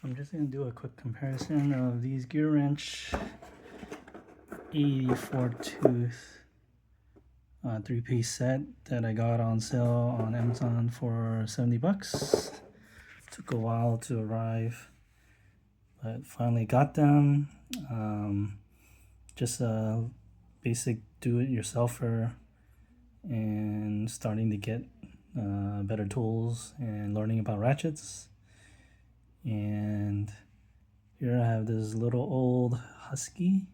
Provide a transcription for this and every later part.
So I'm just going to do a quick comparison of these Gearwrench 84 tooth 3-piece set that I got on sale on Amazon for 70 bucks. Took a while to arrive, but finally got them. Just a basic do-it-yourselfer and starting to get better tools and learning about ratchets. And here I have this little old Husky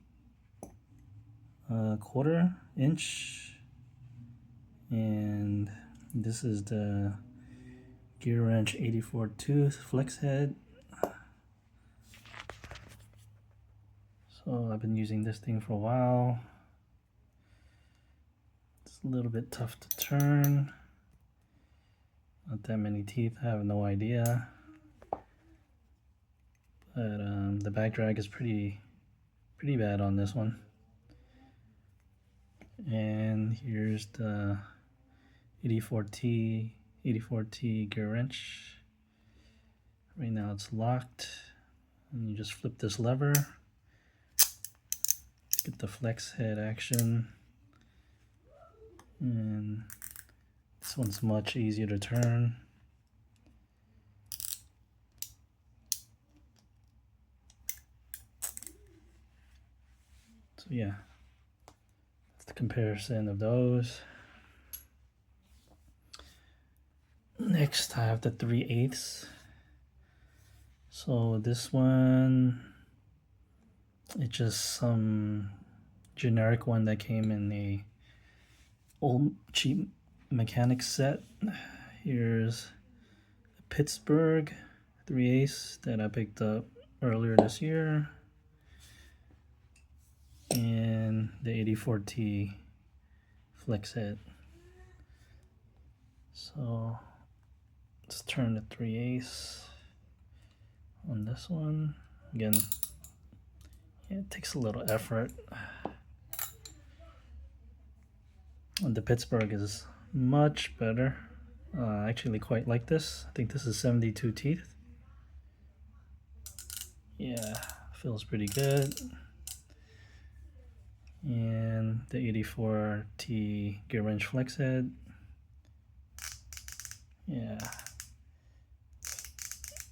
1/4 inch, and this is the Gearwrench 84 tooth flex head. So I've been using this thing for a while. It's a little bit tough to turn. Not that many teeth, I have no idea. But the back drag is pretty bad on this one. And here's the 84T Gearwrench. Right now it's locked, and you just flip this lever, get the flex head action, and this one's much easier to turn. So yeah, that's the comparison of those. Next I have the 3/8. So this one, it's just some generic one that came in a old cheap mechanic set. Here's the Pittsburgh 3/8 that I picked up earlier this year, and the 84T flex head. So let's turn the 3/8 on this one. Again, yeah, it takes a little effort. And the Pittsburgh is much better. I actually quite like this. I think this is 72 teeth. Yeah, feels pretty good. And the 84T Gearwrench flex head. Yeah,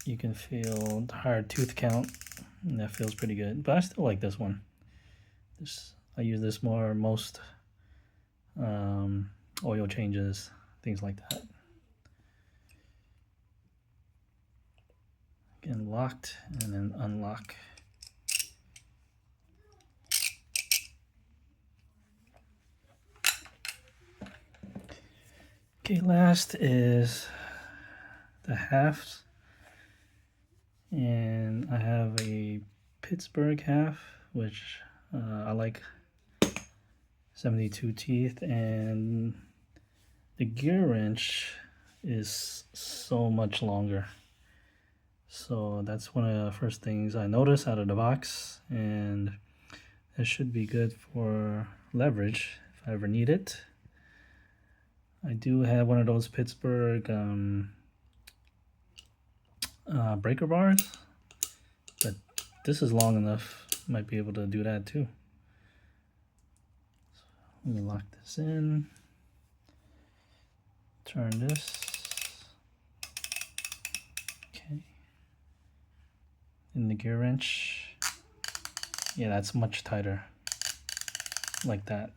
you can feel the higher tooth count, and that feels pretty good. But I still like this one. I use this more most oil changes, things like that. Again, locked and then unlock. Okay, last is the halves, and I have a Pittsburgh half, which I like, 72 teeth, and the Gearwrench is so much longer. So that's one of the first things I noticed out of the box, and it should be good for leverage if I ever need it. I do have one of those Pittsburgh breaker bars, but this is long enough. Might be able to do that too. So let me lock this in. Turn this. Okay. In the Gearwrench. Yeah, that's much tighter. Like that.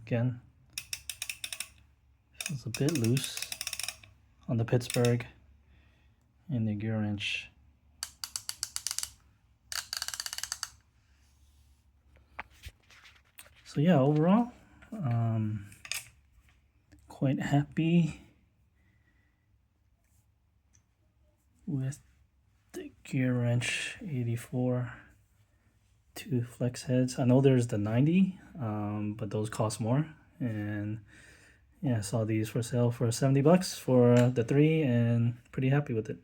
Again. It's a bit loose on the Pittsburgh and the Gearwrench. So yeah, overall, quite happy with the Gearwrench 84 tooth flex heads. I know there's the 90, but those cost more. And yeah, I saw these for sale for 70 bucks for the 3, and pretty happy with it.